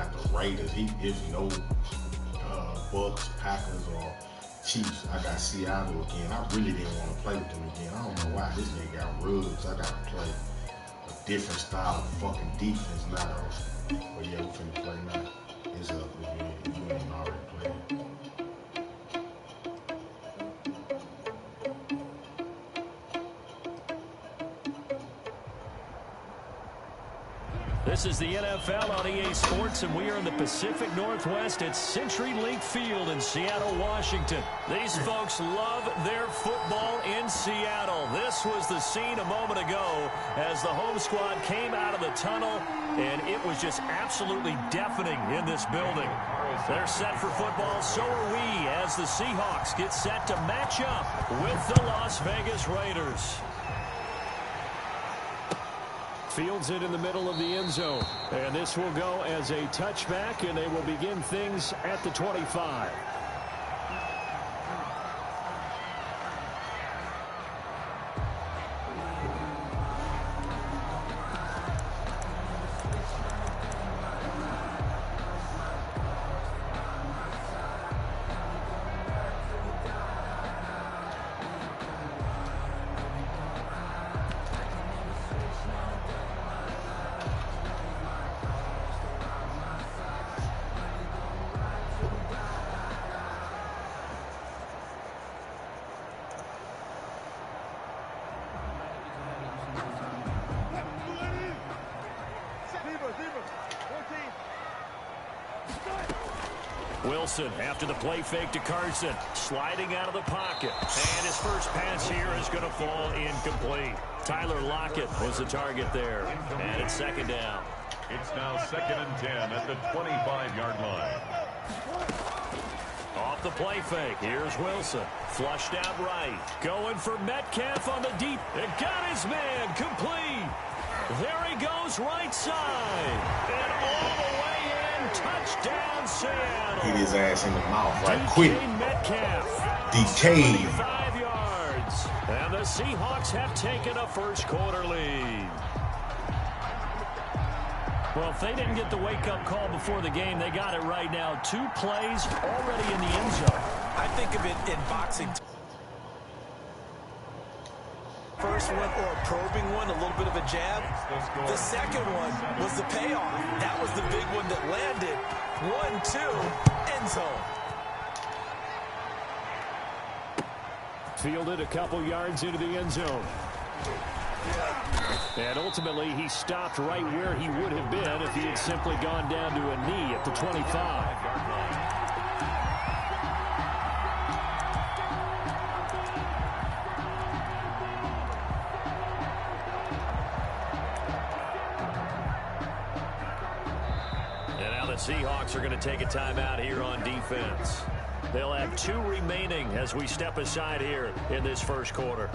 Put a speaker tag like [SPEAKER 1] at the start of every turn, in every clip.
[SPEAKER 1] got the Raiders. If no Bucks, Packers, or Chiefs, I got Seattle again. I really didn't want to play with them again. I don't know why. This nigga got rugs. I got to play a different style of fucking defense now. But yeah, we finna play now. It's up if you ain't already played.
[SPEAKER 2] This is the NFL on EA Sports, and we are in the Pacific Northwest at CenturyLink Field in Seattle, Washington. These folks love their football in Seattle. This was the scene a moment ago as the home squad came out of the tunnel, and it was just absolutely deafening in this building. They're set for football, so are we, as the Seahawks get set to match up with the Las Vegas Raiders. Fields it in the middle of the end zone. And this will go as a touchback, and they will begin things at the 25. Wilson after the play fake to Carson, sliding out of the pocket. And his first pass here is going to fall incomplete. Tyler Lockett was the target there. And it's second down.
[SPEAKER 3] It's now 2nd and 10 at the 25-yard line.
[SPEAKER 2] Off the play fake, here's Wilson. Flushed out right. Going for Metcalf on the deep. It got his man complete. There he goes right side. And all the way in. Touchdown, Seattle.
[SPEAKER 1] Hit his ass in the mouth right quick.
[SPEAKER 2] Metcalf.
[SPEAKER 1] DK.
[SPEAKER 2] 5 yards. And the Seahawks have taken a first quarter lead. Well, if they didn't get the wake-up call before the game, they got it right now. 2 plays already in the end zone.
[SPEAKER 4] I think of it in boxing. First one, or a probing one, a little bit of a jab. The second one was the payoff. That was the big one that landed. 1-2, end zone.
[SPEAKER 2] Fielded a couple yards into the end zone. And ultimately, he stopped right where he would have been if he had simply gone down to a knee at the 25-yard line. Seahawks are going to take a timeout here on defense. They'll have 2 remaining as we step aside here in this first quarter.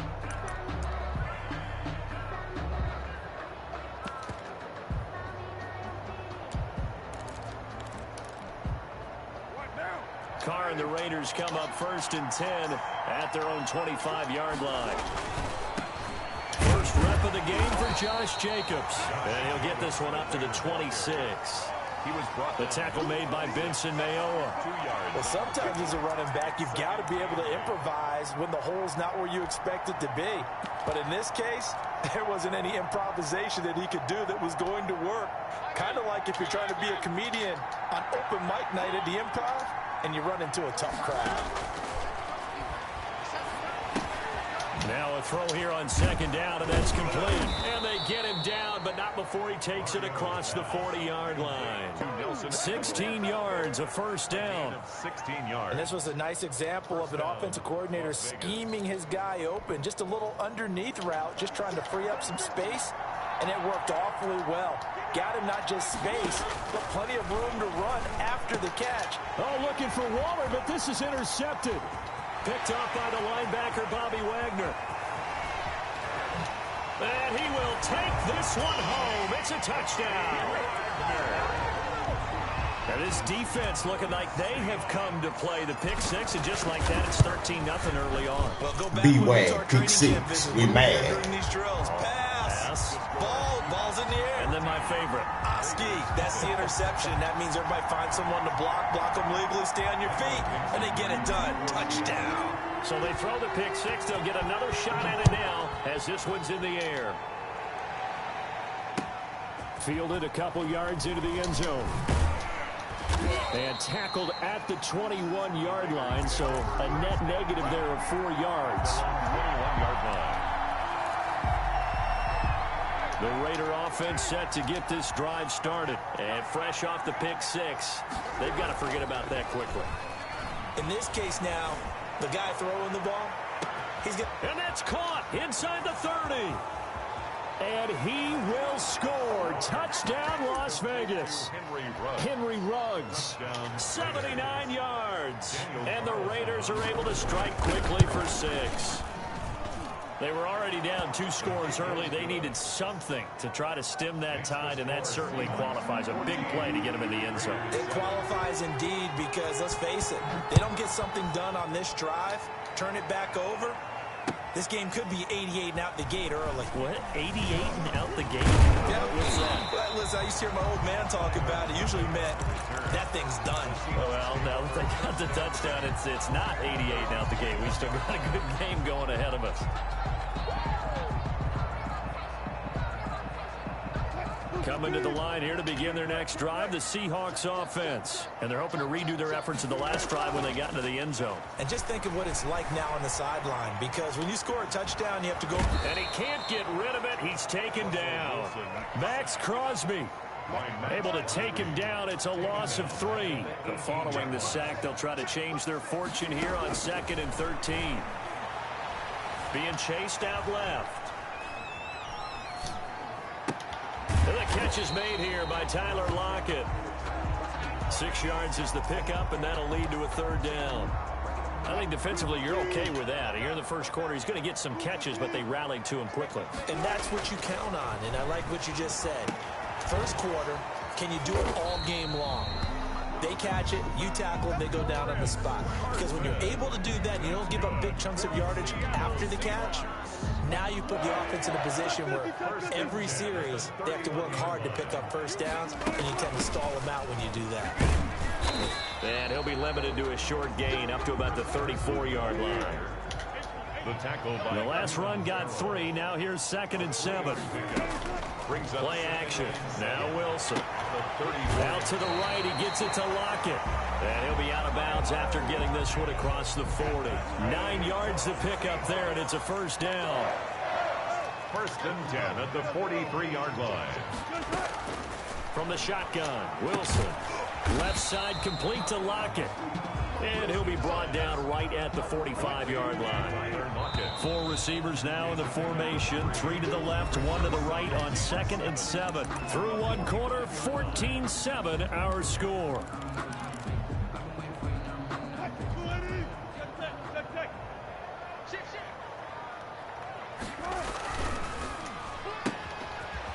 [SPEAKER 2] Carr and the Raiders come up 1st and 10 at their own 25-yard line. First rep of the game for Josh Jacobs. And he'll get this one up to the 26. The tackle made by Benson Mayowa.
[SPEAKER 4] 2 yards. Well, sometimes as a running back, you've got to be able to improvise when the hole's not where you expect it to be. But in this case, there wasn't any improvisation that he could do that was going to work. Kind of like if you're trying to be a comedian on open mic night at the Improv and you run into a tough crowd.
[SPEAKER 2] Now a throw here on 2nd down, and that's complete. And they get him down, but not before he takes it across the 40-yard line. 16 yards, a first down.
[SPEAKER 3] 16 yards.
[SPEAKER 4] And this was a nice example of an offensive coordinator scheming his guy open. Just a little underneath route, just trying to free up some space, and it worked awfully well. Got him not just space, but plenty of room to run after the catch.
[SPEAKER 2] Oh, looking for Waller, but this is intercepted. Picked off by the linebacker, Bobby Wagner. And he will take this one home. It's a touchdown. Now this defense looking like they have come to play the pick six, and just like that, it's 13-0 early on.
[SPEAKER 4] Well, go back
[SPEAKER 1] Beware, pick six. We mad.
[SPEAKER 4] During these drills, pass.
[SPEAKER 2] Pass.
[SPEAKER 4] Ball's in the air.
[SPEAKER 2] And then my favorite.
[SPEAKER 4] Ski, that's the interception. That means everybody finds someone to block them legally, stay on your feet, and they get it done. Touchdown.
[SPEAKER 2] So they throw the pick six. They'll get another shot at it now as this one's in the air. Fielded a couple yards into the end zone. And tackled at the 21-yard line, so a net negative there of 4 yards.
[SPEAKER 3] 21-yard line.
[SPEAKER 2] The Raider offense set to get this drive started. And fresh off the pick six, they've got to forget about that quickly.
[SPEAKER 4] In this case now, the guy throwing the ball,
[SPEAKER 2] and that's caught inside the 30. And he will score. Touchdown, Las Vegas. Henry Ruggs, 79 yards. And the Raiders are able to strike quickly for 6. They were already down 2 scores early. They needed something to try to stem that tide, and that certainly qualifies. A big play to get them in the end zone.
[SPEAKER 4] It qualifies indeed because, let's face it, they don't get something done on this drive, turn it back over. This game could be 88 and out the gate early.
[SPEAKER 2] What? 88 and out the gate?
[SPEAKER 4] Yeah, listen, I used to hear my old man talk about it. Usually meant that thing's done.
[SPEAKER 2] Well, now that they got the touchdown, it's not 88 and out the gate. We still got a good game going ahead of us. Coming to the line here to begin their next drive, the Seahawks offense. And they're hoping to redo their efforts in the last drive when they got into the end zone.
[SPEAKER 4] And just think of what it's like now on the sideline, because when you score a touchdown, you have to go.
[SPEAKER 2] And he can't get rid of it. He's taken down. Max Crosby able to take him down. It's a loss of 3. But following the sack, they'll try to change their fortune here on 2nd and 13. Being chased out left. And the catch is made here by Tyler Lockett. 6 yards is the pickup, and that'll lead to a 3rd down. I think defensively you're okay with that. Here in the first quarter, he's going to get some catches, but they rallied to him quickly.
[SPEAKER 4] And that's what you count on, and I like what you just said. First quarter, can you do it all game long? They catch it, you tackle it, they go down on the spot. Because when you're able to do that, you don't give up big chunks of yardage after the catch. Now you put the offense in a position where every series they have to work hard to pick up first downs, and you tend to stall them out when you do that.
[SPEAKER 2] And he'll be limited to a short gain up to about the 34-yard line. The last run got 3. Now here's 2nd and 7. Play action. Now Wilson. Out to the right. He gets it to Lockett. And he'll be out of bounds after getting this one across the 40. 9 yards to pick up there, and it's a 1st down.
[SPEAKER 3] 1st and 10 at the 43-yard line.
[SPEAKER 2] From the shotgun, Wilson. Left side complete to Lockett. And he'll be brought down right at the 45-yard line. 4 receivers now in the formation. 3 to the left, 1 to the right on 2nd and 7. Through 1 quarter, 14-7 our score.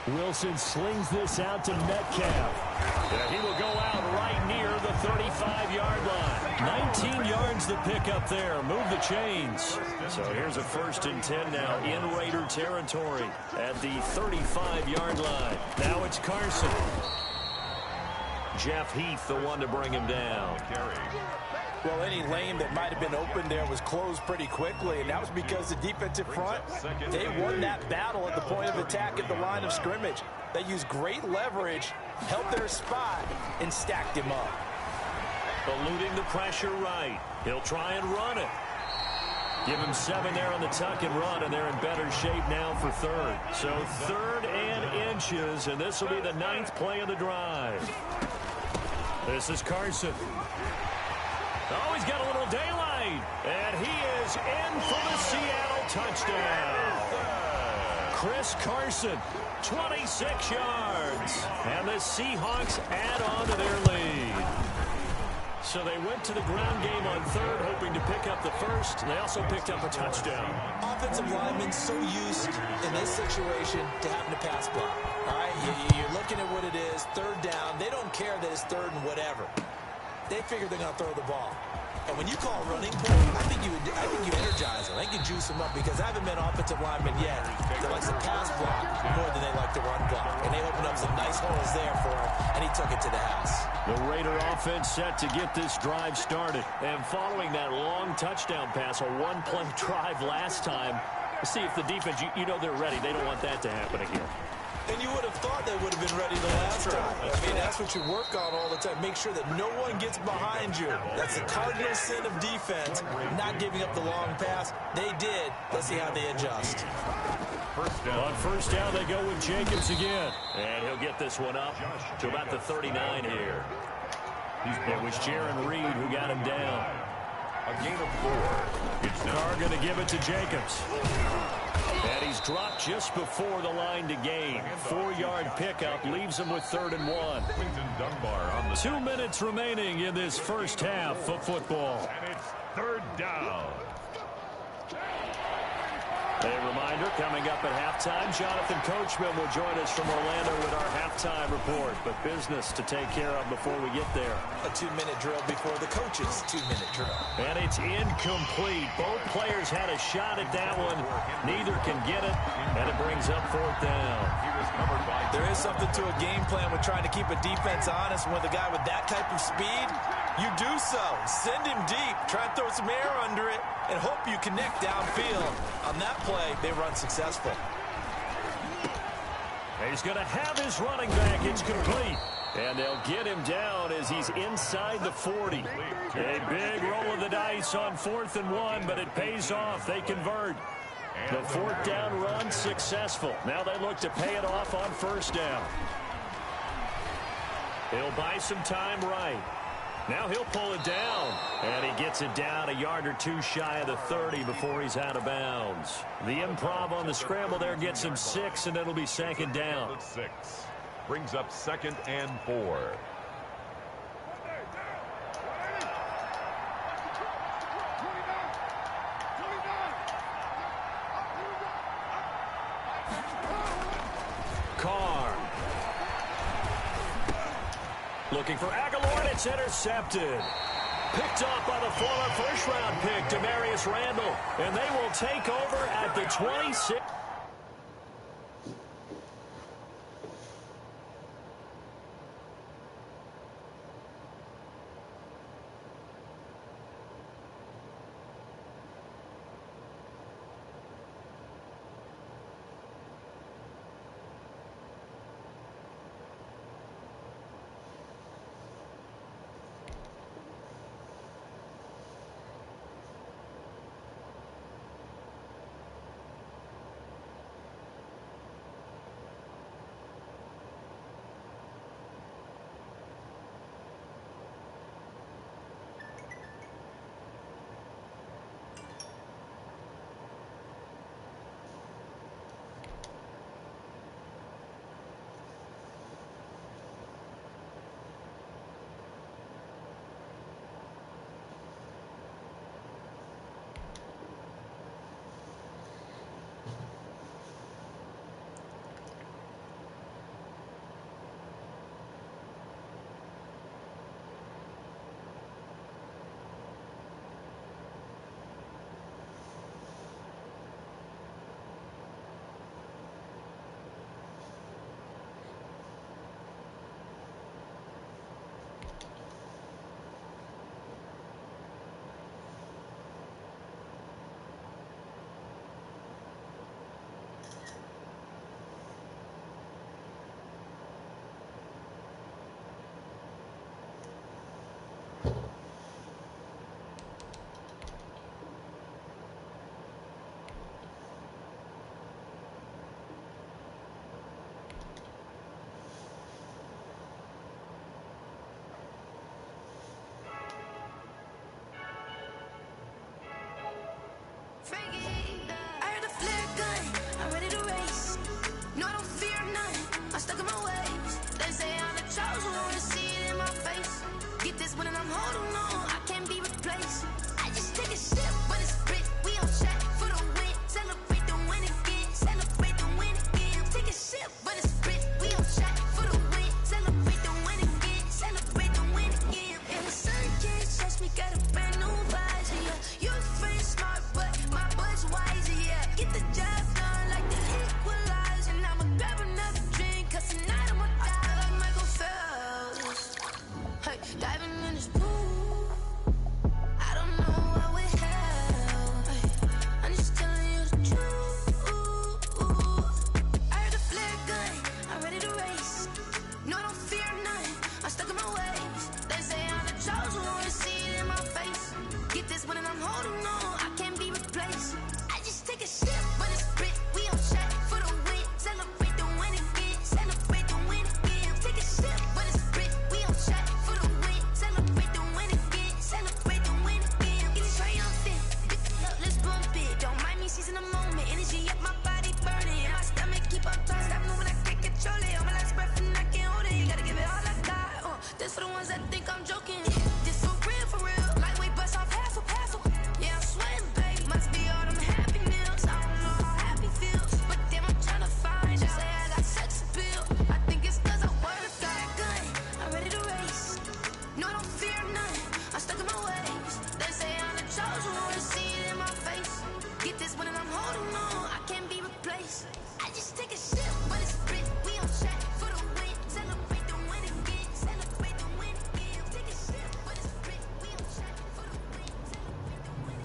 [SPEAKER 2] Wilson slings this out to Metcalf. Yeah, he will go out right near the 35-yard line. 19 yards to pick up there. Move the chains. So here's a 1st and 10 now in Raider territory at the 35-yard line. Now it's Carson. Jeff Heath, the one to bring him down.
[SPEAKER 4] Well, any lane that might have been open there was closed pretty quickly, and that was because the defensive front, they won that battle at the point of attack at the line of scrimmage. They used great leverage, held their spot, and stacked him up.
[SPEAKER 2] Eluding the pressure right. He'll try and run it. Give him 7 there on the tuck and run, and they're in better shape now for 3rd. So 3rd and inches, and this will be the 9th play of the drive. This is Carson. Oh, he's got a little daylight. And he is in for the Seattle touchdown. Chris Carson, 26 yards. And the Seahawks add on to their lead. So they went to the ground game on 3rd, hoping to pick up the 1st. They also picked up a touchdown.
[SPEAKER 4] Offensive linemen so used in this situation to having to pass block. All right, you're looking at what it is, 3rd down. They don't care that it's 3rd and whatever. They figure they're going to throw the ball. And when you call running play, I think you energize them. I think you juice them up because I haven't met offensive linemen yet that likes to pass block more than they like to run block. And they opened up some nice holes there for him, and he took it to the house.
[SPEAKER 2] The Raider offense set to get this drive started. And following that long touchdown pass, a one-play drive last time, see if the defense, you know they're ready. They don't want that to happen again.
[SPEAKER 4] And you would have thought they would have been ready the last time. I mean, that's what you work on all the time. Make sure that no one gets behind you. That's the cardinal sin of defense, not giving up the long pass. They did. Let's see how they adjust.
[SPEAKER 2] On first down, they go with Jacobs again. And he'll get this one up to about the 39 here. It was Jaron Reed who got him down.
[SPEAKER 3] A gain of 4. It's
[SPEAKER 2] Carr going to give it to Jacobs. And he's dropped just before the line to gain. 4-yard pickup leaves him with 3rd and 1.
[SPEAKER 3] Clinton Dunbar on the
[SPEAKER 2] 2 minutes remaining in this first half of football.
[SPEAKER 3] And it's 3rd down.
[SPEAKER 2] A reminder, coming up at halftime, Jonathan Coachman will join us from Orlando with our halftime report. But business to take care of before we get there.
[SPEAKER 4] A 2-minute drill before the coach's 2-minute drill.
[SPEAKER 2] And it's incomplete. Both players had a shot at that one. Neither can get it, and it brings up 4th down.
[SPEAKER 3] He was covered by...
[SPEAKER 4] There is something to a game plan with trying to keep a defense honest. With a guy with that type of speed, you do so. Send him deep. Try and throw some air under it and hope you connect downfield. On that play, they run successful.
[SPEAKER 2] He's going to have his running back. It's complete. And they'll get him down as he's inside the 40. A big roll of the dice on 4th and 1, but it pays off. They convert. The 4th down run successful. Now they look to pay it off on 1st down. He'll buy some time right. Now he'll pull it down, and he gets it down a yard or 2 shy of the 30 before he's out of bounds. The improv on the scramble there gets him 6, and it'll be 2nd down.
[SPEAKER 3] 6 brings up 2nd and 4.
[SPEAKER 2] Carr. Looking for Aguilar, and it's intercepted. Picked off by the former first-round pick, Demarius Randall. And they will take over at the 26.
[SPEAKER 5] We got a brand new stuck in my ways. They say I'm the chosen one, see it in my face. Get this one and I'm holding on, I can't be replaced. I just take a sip, but it's split, we on shot for the win. Celebrate the win again, celebrate the win again. Take a sip, but it's split, we on shot for the win. Celebrate the win again, celebrate the win again. Get it triumphant, let's bump it. Don't mind me seizing the moment, energy up my body burning. My stomach keep on tossed, stop moving, I can't control it. On my last breath and I can't hold it. You gotta give it all I got. This for the ones that think I'm joking. This for real, for real. Lightweight bust off half of. Yeah, I'm sweating, babe. Must be all them happy meals. I don't know how happy feels, but damn, I'm trying to find you. Say I got sex appeal. I think it's cause I work that good. I'm ready to race. No, I don't fear none. I'm stuck in my ways. They say I'm the chosen one, see it in my face. Get this one and I'm holding on, I can't be replaced. I just take a sip, but it's split. We on track for the win. Celebrate the win again. Celebrate the win again. Take a sip, but it's split. We on track for the win. Celebrate the win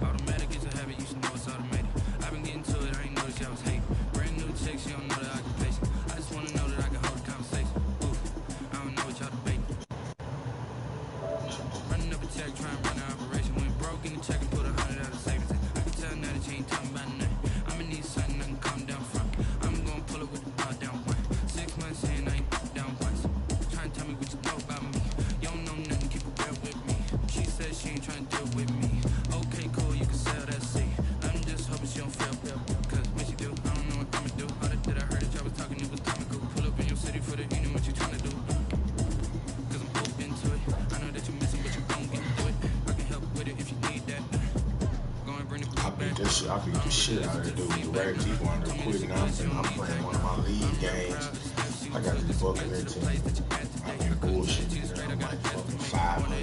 [SPEAKER 6] Automatic is a habit, you should know it's automated. I've been getting to it, I ain't noticed y'all was hating. Brand new chicks, you don't know the occupation. I just wanna know that I can hold a conversation. Oof, I don't know what y'all debating. Running up a check, trying to run an operation. Went broke in the check and put 100 out of savings. I can tell now that you ain't talking about nothing. I'ma need something I can calm down from. I'm gonna pull it with the bar down one. 6 months in, I ain't down once. Trying to tell me what you know about me. You don't know nothing, keep it real with me. She said she ain't trying to deal with me. Okay, cool, you can sell that seat. I'm just hoping she don't fail. Cause when she do, I don't know what I'ma do. All that I heard that y'all was talking, it was comical. Pull up in your city for the evening, what you trying to do? Cause I'm open to it. I know that you're missing, but you gon' get through it. I can help with it if you need that. Go and bring the
[SPEAKER 1] I beat this shit. I beat the shit out of that dude. The rare people under quick now. I'm playing one of my league games. I got this book in there too. I've been bullshitting. I'm like fucking 500.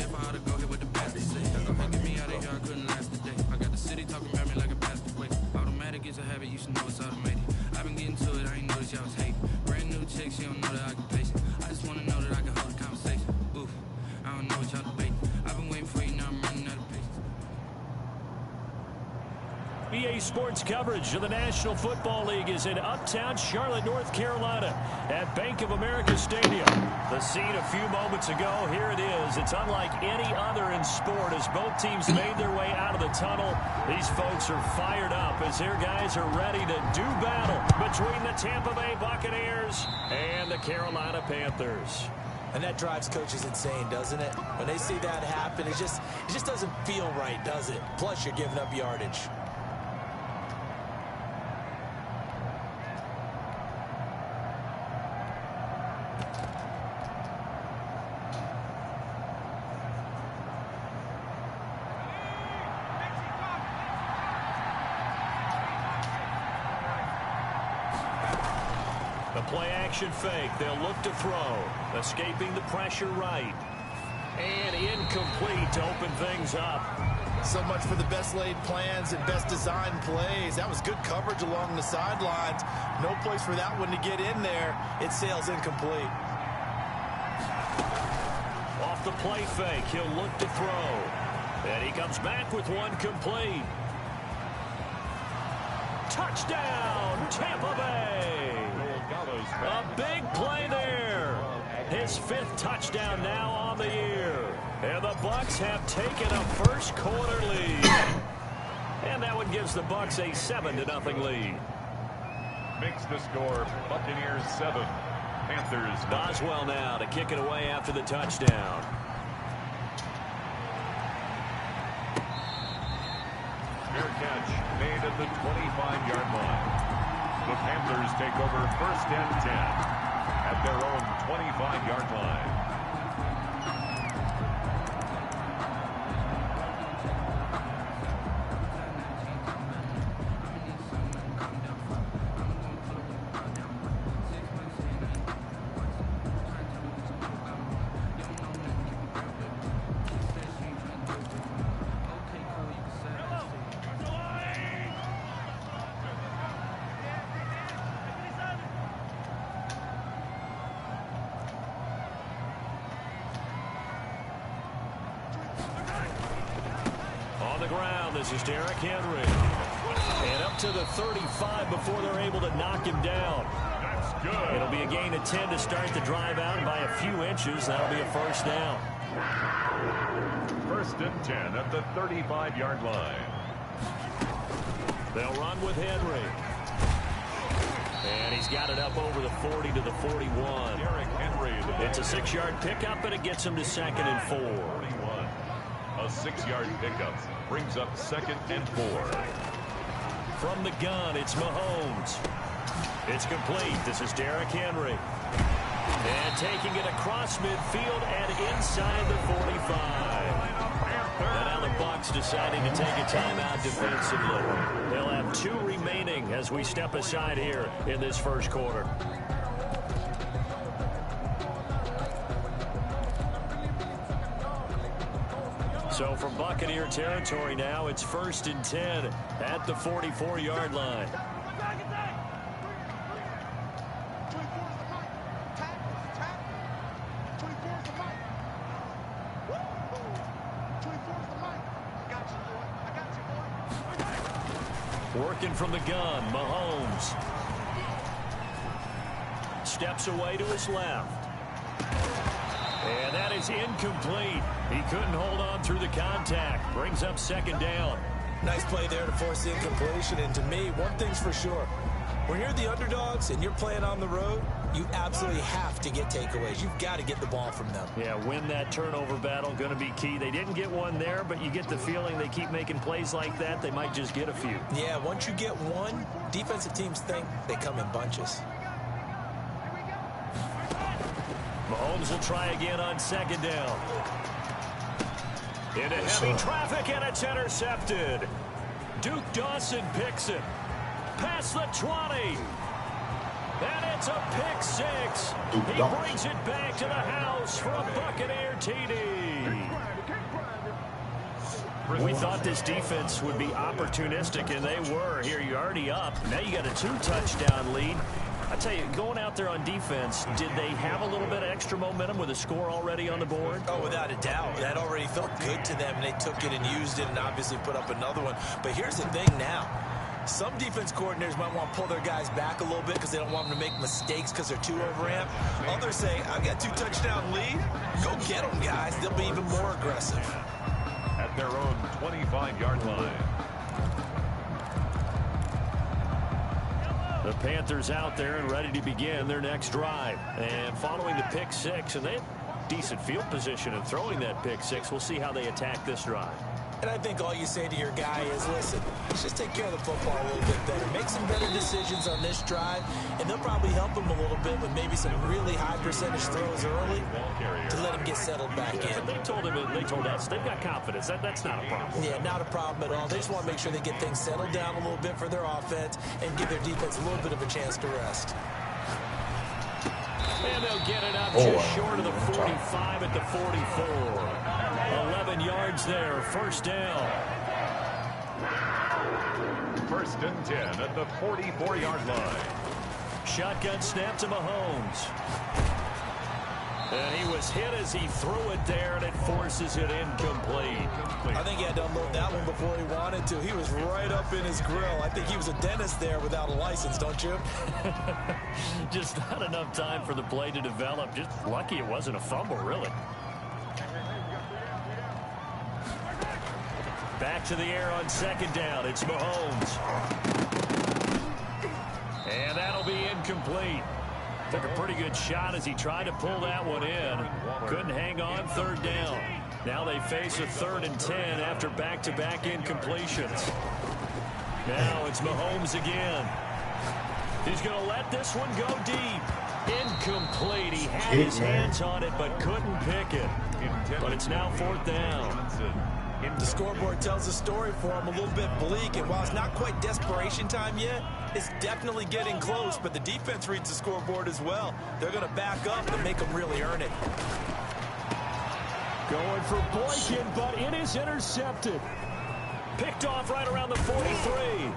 [SPEAKER 6] I got the city talking about me like a passed away. Automatic is a habit, you should know it's automated. I've been getting to it, I ain't noticed y'all was hating. Brand new chicks, you don't know the occupation. I just wanna know that I can hold a conversation. Oof, I don't know what y'all debating. I've been waiting for you, now I'm running out of patience.
[SPEAKER 2] EA Sports coverage of the National Football League is in uptown Charlotte, North Carolina at Bank of America Stadium. The scene a few moments ago, here it is. It's unlike any other in sport as both teams made their way out of the tunnel. These folks are fired up as their guys are ready to do battle between the Tampa Bay Buccaneers and the Carolina Panthers.
[SPEAKER 4] And that drives coaches insane, doesn't it? When they see that happen, it just doesn't feel right, does it? Plus, you're giving up yardage.
[SPEAKER 2] The play-action fake. They'll look to throw. Escaping the pressure right. And incomplete to open things up.
[SPEAKER 4] So much for the best laid plans and best designed plays. That was good coverage along the sidelines. No place for that one to get in there. It sails incomplete.
[SPEAKER 2] Off the play fake, he'll look to throw. And he comes back with one complete. Touchdown, Tampa Bay. A big play there. His 5th touchdown now on the year. And the Bucs have taken a first quarter lead. And that one gives the Bucs a 7-0 lead.
[SPEAKER 3] Makes the score Buccaneers 7, Panthers 9.
[SPEAKER 2] Boswell now to kick it away after the touchdown.
[SPEAKER 3] Fair catch made at the 25-yard line. The Panthers take over 1st and 10 at their own 25-yard line.
[SPEAKER 2] on the ground. This is Derrick Henry. And up to the 35 before they're able to knock him down.
[SPEAKER 3] That's good.
[SPEAKER 2] It'll be a gain of 10 to start the drive out, and by a few inches, that'll be a first down.
[SPEAKER 3] First and 10 at the 35-yard line.
[SPEAKER 2] They'll run with Henry. And he's got it up over the 40 to the 41.
[SPEAKER 3] Derrick Henry.
[SPEAKER 2] It's a 6-yard pickup, and it gets him to 2nd and 4.
[SPEAKER 3] 41. A 6-yard pickup brings up 2nd and 4.
[SPEAKER 2] From the gun, it's Mahomes. It's complete. This is Derrick Henry. And taking it across midfield and inside the 45. And now the Bucs deciding to take a timeout defensively. They'll have 2 remaining as we step aside here in this first quarter. So from Buccaneer territory now, it's 1st and 10 at the 44-yard line. Working from the gun, Mahomes. Steps away to his left. And that is incomplete. He couldn't hold on through the contact. Brings up 2nd down.
[SPEAKER 4] Nice play there to force the incompletion. And to me, one thing's for sure. When you're the underdogs and you're playing on the road, you absolutely have to get takeaways. You've got to get the ball from them.
[SPEAKER 2] Yeah, win that turnover battle, going to be key. They didn't get one there, but you get the feeling they keep making plays like that, they might just get a few.
[SPEAKER 4] Yeah, once you get one, defensive teams think they come in bunches.
[SPEAKER 2] Mahomes will try again on 2nd down. Into heavy traffic, and it's intercepted. Duke Dawson picks it. Past the 20. And it's a pick 6. He brings it back to the house for a Buccaneer TD. We thought this defense would be opportunistic, and they were. Here, you're already up. Now you got a 2-touchdown lead. I tell you, going out there on defense, did they have a little bit of extra momentum with a score already on the board?
[SPEAKER 4] Oh, without a doubt. That already felt good to them, and they took it and used it and obviously put up another one. But here's the thing now. Some defense coordinators might want to pull their guys back a little bit because they don't want them to make mistakes because they're too overamped. Others say, I've got 2-touchdown lead. Go get them, guys. They'll be even more aggressive.
[SPEAKER 3] At their own 25-yard line.
[SPEAKER 2] The Panthers out there and ready to begin their next drive. And following the pick 6, and they have decent field position in throwing that pick 6. We'll see how they attack this drive.
[SPEAKER 4] And I think all you say to your guy is, listen, let's just take care of the football a little bit better. Make some better decisions on this drive, and they'll probably help him a little bit with maybe some really high percentage throws early to let him get settled back in.
[SPEAKER 2] But they told him, and they told us, they've got confidence. That's not a problem.
[SPEAKER 4] Yeah, not a problem at all. They just want to make sure they get things settled down a little bit for their offense and give their defense a little bit of a chance to rest.
[SPEAKER 2] And they'll get it up just short of the 45 at the 44. 11 yards there, 1st down.
[SPEAKER 3] 1st and 10 at the 44-yard line.
[SPEAKER 2] Shotgun snap to Mahomes. And he was hit as he threw it there, and it forces it incomplete.
[SPEAKER 4] I think he had to unload that one before he wanted to. He was right up in his grill. I think he was a dentist there without a license, don't you?
[SPEAKER 2] Just not enough time for the play to develop. Just lucky it wasn't a fumble, really. Back to the air on 2nd down. It's Mahomes. And that'll be incomplete. Took a pretty good shot as he tried to pull that one in. Couldn't hang on, 3rd down. Now they face a 3rd and 10 after back-to-back incompletions. Now it's Mahomes again. He's going to let this one go deep. Incomplete. He had his hands on it but couldn't pick it. But it's now 4th down.
[SPEAKER 4] The scoreboard tells the story for him, a little bit bleak, and while it's not quite desperation time yet, it's definitely getting close, but the defense reads the scoreboard as well. They're going to back up and make them really earn it.
[SPEAKER 2] Going for Boykin, but it is intercepted. Picked off right around the 43.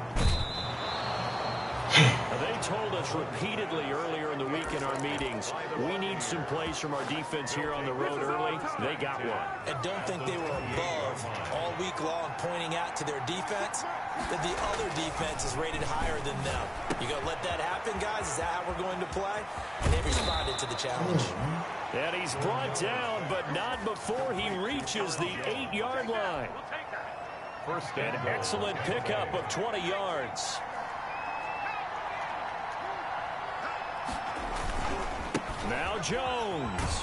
[SPEAKER 2] They told us repeatedly earlier in the week in our meetings, we need some plays from our defense here on the road early. They got one.
[SPEAKER 4] And don't think they were above all week long pointing out to their defense that the other defense is rated higher than them. You going to let that happen, guys? Is that how we're going to play? And they responded to the challenge.
[SPEAKER 2] And he's brought down, but not before he reaches the 8-yard line. An excellent pickup of 20 yards. Now Jones.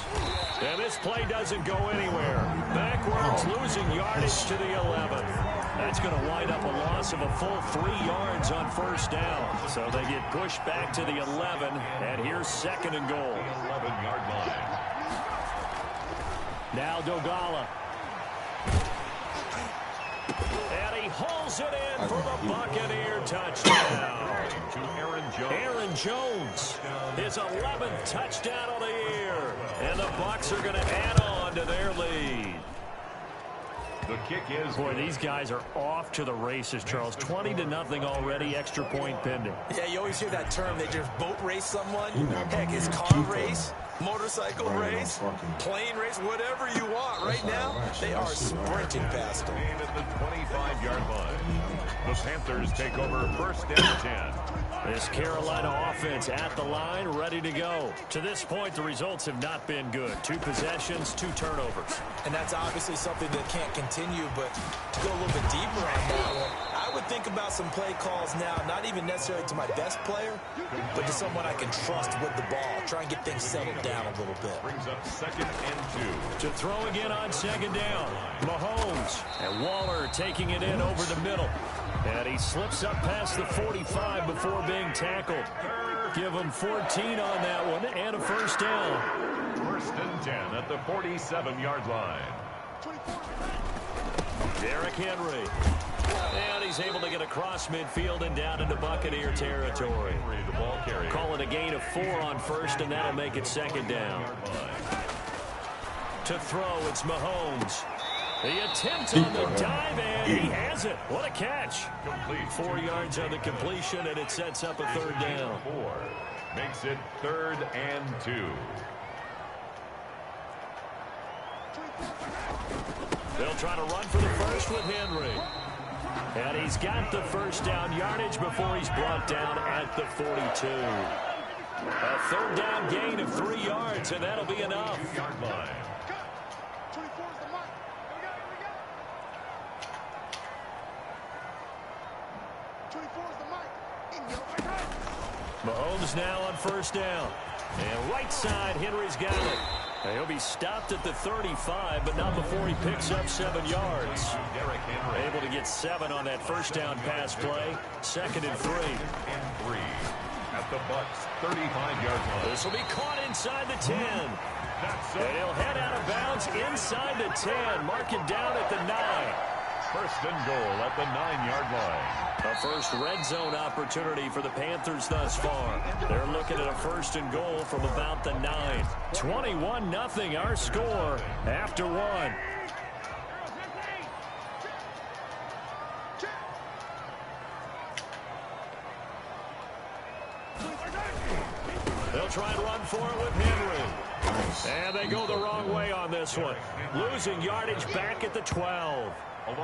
[SPEAKER 2] And this play doesn't go anywhere. Backwards, losing yardage to the 11. That's going to wind up a loss of a full 3 yards on first down. So they get pushed back to the 11, and here's 2nd and goal.
[SPEAKER 3] 11-yard line.
[SPEAKER 2] Now Dogala. And he hauls it in for the Buccaneer touchdown.
[SPEAKER 3] To Aaron Jones.
[SPEAKER 2] Aaron Jones, his 11th touchdown of the year. And the Bucs are going to add on to their lead.
[SPEAKER 3] The kick is...
[SPEAKER 2] Boy, these guys are off to the races, Charles. 20-0 already, extra point pending.
[SPEAKER 4] Yeah, you always hear that term. They just boat race someone. Heck, it's car race, motorcycle race, plane race, whatever you want. Right now, they are sprinting past them.
[SPEAKER 3] At the 25-yard line. The Panthers take over 1st and 10.
[SPEAKER 2] This Carolina offense at the line, ready to go. To this point, the results have not been good. 2 possessions, 2 turnovers.
[SPEAKER 4] And that's obviously something that can't continue, but to go a little bit deeper on that one, I would think about some play calls now, not even necessarily to my best player, but to someone I can trust with the ball. Try and get things settled down a little bit.
[SPEAKER 3] Brings up 2nd and 2.
[SPEAKER 2] To throw again on 2nd down. Mahomes and Waller taking it in over the middle. And he slips up past the 45 before being tackled. Give him 14 on that one and a 1st down.
[SPEAKER 3] 1st and 10 at the 47-yard line.
[SPEAKER 2] Derrick Henry. And he's able to get across midfield and down into Buccaneer territory.
[SPEAKER 3] The ball carrier.
[SPEAKER 2] Call it a gain of 4 on 1st, and that'll make it 2nd down. To throw, it's Mahomes. The attempt on the dive, and he has it. What a catch.
[SPEAKER 3] Complete.
[SPEAKER 2] 4 yards on the completion, and it sets up a 3rd down.
[SPEAKER 3] 4 makes it 3rd and 2.
[SPEAKER 2] They'll try to run for the first with Henry. And he's got the 1st down yardage before he's brought down at the 42. A 3rd down gain of 3 yards, and that'll be enough.
[SPEAKER 3] Yard line.
[SPEAKER 2] Mahomes now on 1st down. And right side, Henry's got it. And he'll be stopped at the 35, but not before he picks up 7 yards.
[SPEAKER 3] Derrick Henry.
[SPEAKER 2] Able to get 7 on that 1st down pass play. 2nd and 3.
[SPEAKER 3] And 3 at the Bucs 35-yard line.
[SPEAKER 2] This will be caught inside the 10.
[SPEAKER 3] That's
[SPEAKER 2] And he'll head out of bounds inside the 10. Mark it down at the 9.
[SPEAKER 3] 1st and goal at the 9-yard line.
[SPEAKER 2] A first red zone opportunity for the Panthers thus far. They're looking at a 1st and goal from about the 9. 21-0 our score after 1. They'll try and run for it with Henry. And they go the wrong way on this one. Losing yardage back at the 12.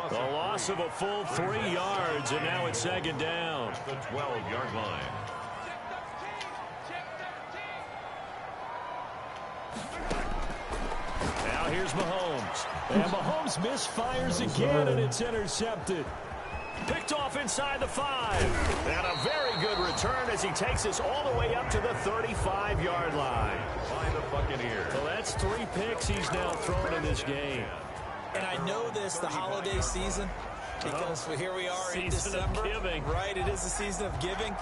[SPEAKER 2] The loss of a full 3 yards, and now it's 2nd down.
[SPEAKER 3] The 12-yard line.
[SPEAKER 2] Now here's Mahomes. And Mahomes misfires again, and it's intercepted. Picked off inside the 5. And a very good return as he takes us all the way up to the 35-yard line.
[SPEAKER 3] By the Buccaneers.
[SPEAKER 2] So that's 3 picks he's now thrown in this game.
[SPEAKER 4] And I know this, the holiday season, because here we are in December. Right, it is the season of giving.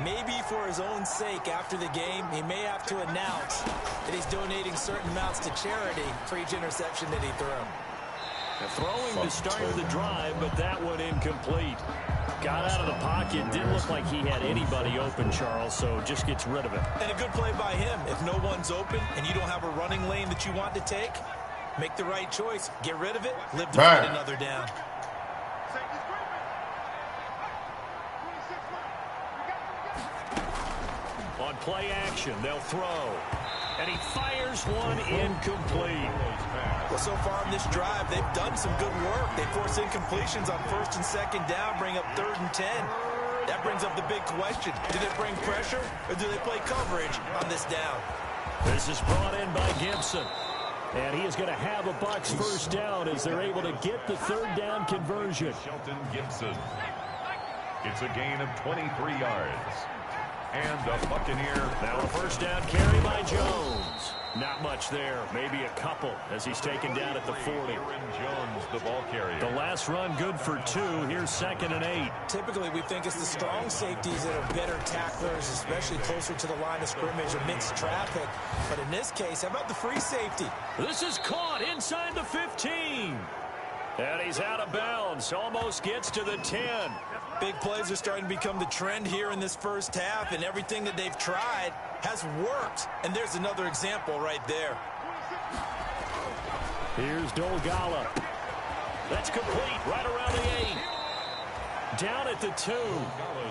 [SPEAKER 4] Maybe for his own sake, after the game, he may have to announce that he's donating certain amounts to charity for each interception that he threw.
[SPEAKER 2] Throwing to start the drive, but that one incomplete. Got out of the pocket. Didn't look like he had anybody open, Charles, so just gets rid of it.
[SPEAKER 4] And a good play by him. If no one's open and you don't have a running lane that you want to take, make the right choice. Get rid of it. Live to fight another down.
[SPEAKER 2] play action. They'll throw. And he fires one incomplete.
[SPEAKER 4] Well, so far in this drive, they've done some good work. They force incompletions on 1st and 2nd down, bring up 3rd and 10. That brings up the big question. Do they bring pressure or do they play coverage on this down?
[SPEAKER 2] This is brought in by Gibson. And he is going to have a Bucs first down as they're able to get the 3rd down conversion.
[SPEAKER 3] Shelton Gibson. It's a gain of 23 yards. And the Buccaneer.
[SPEAKER 2] Now a first down carry by Jones. Not much there. Maybe a couple as he's taken down at the 40.
[SPEAKER 3] Aaron Jones, the ball carrier.
[SPEAKER 2] The last run good for 2. Here's 2nd and 8.
[SPEAKER 4] Typically, we think it's the strong safeties that are better tacklers, especially closer to the line of scrimmage amidst traffic. But in this case, how about the free safety?
[SPEAKER 2] This is caught inside the 15. And he's out of bounds. Almost gets to the 10.
[SPEAKER 4] Big plays are starting to become the trend here in this first half, and everything that they've tried has worked. And there's another example right there.
[SPEAKER 2] Here's Dolgala. That's complete right around the 8. Down at the 2.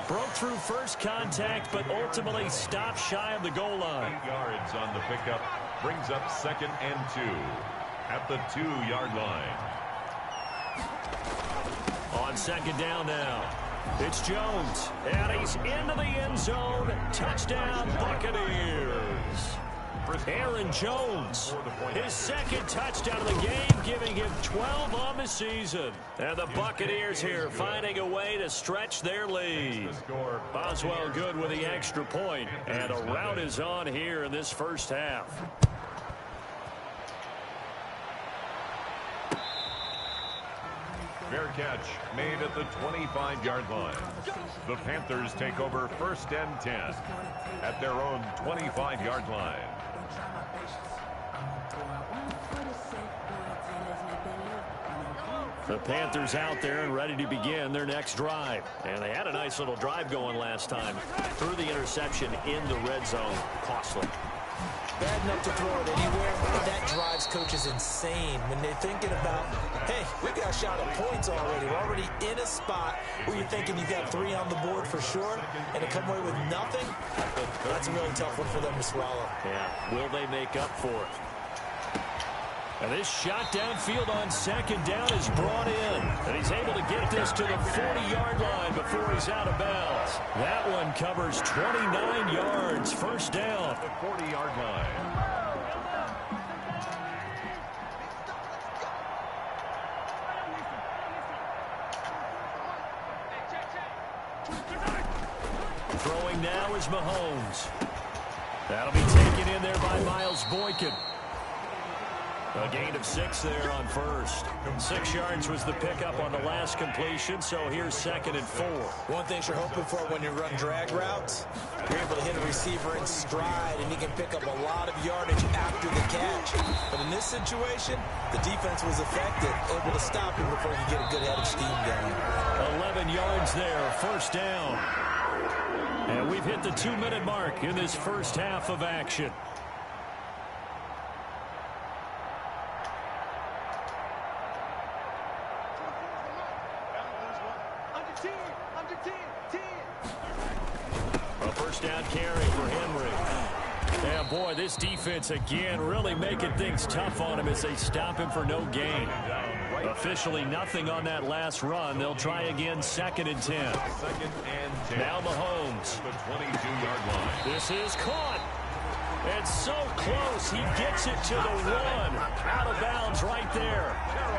[SPEAKER 2] Broke through first contact, but ultimately stopped shy of the goal line.
[SPEAKER 3] 8 yards on the pickup. Brings up 2nd and 2 at the 2-yard line. On
[SPEAKER 2] 2nd down now. It's Jones, and he's into the end zone. Touchdown, Buccaneers. Aaron Jones, his 2nd touchdown of the game, giving him 12 on the season. And the Buccaneers here finding a way to stretch their lead. Boswell good with the extra point, and a rout is on here in this first half.
[SPEAKER 3] Fair catch made at the 25-yard line. The Panthers take over 1st and 10 at their own 25-yard line.
[SPEAKER 2] The Panthers out there and ready to begin their next drive. And they had a nice little drive going last time. Threw the interception in the red zone. Costly.
[SPEAKER 4] Bad enough to throw it anywhere, but that drives coaches insane when they're thinking about, hey, we got a shot at points already. We're already in a spot where you're thinking you got 3 on the board for sure, and to come away with nothing, that's a really tough one for them to swallow.
[SPEAKER 2] Yeah, will they make up for it? And this shot downfield on 2nd down is brought in. And he's able to get this to the 40-yard line before he's out of bounds. That one covers 29 yards. First down.
[SPEAKER 3] The 40-yard line.
[SPEAKER 2] Throwing now is Mahomes. That'll be taken in there by Miles Boykin. A gain of 6 there on first. 6 yards was the pickup on the last completion, so here's 2nd and 4.
[SPEAKER 4] One thing you're hoping for when you run drag routes, you're able to hit a receiver in stride, and he can pick up a lot of yardage after the catch. But in this situation, the defense was effective, able to stop him before he could get a good head of steam going.
[SPEAKER 2] 11 yards there, first down. And we've hit the 2-minute mark in this first half of action. A first down carry for Henry. Yeah, boy, this defense again really making things tough on him as they stop him for no gain. Officially nothing on that last run. They'll try again 2nd and 10.
[SPEAKER 3] 2nd and 10.
[SPEAKER 2] Now Mahomes.
[SPEAKER 3] The 22-yard line.
[SPEAKER 2] This is caught. And so close. He gets it to the 1. Out of bounds right there.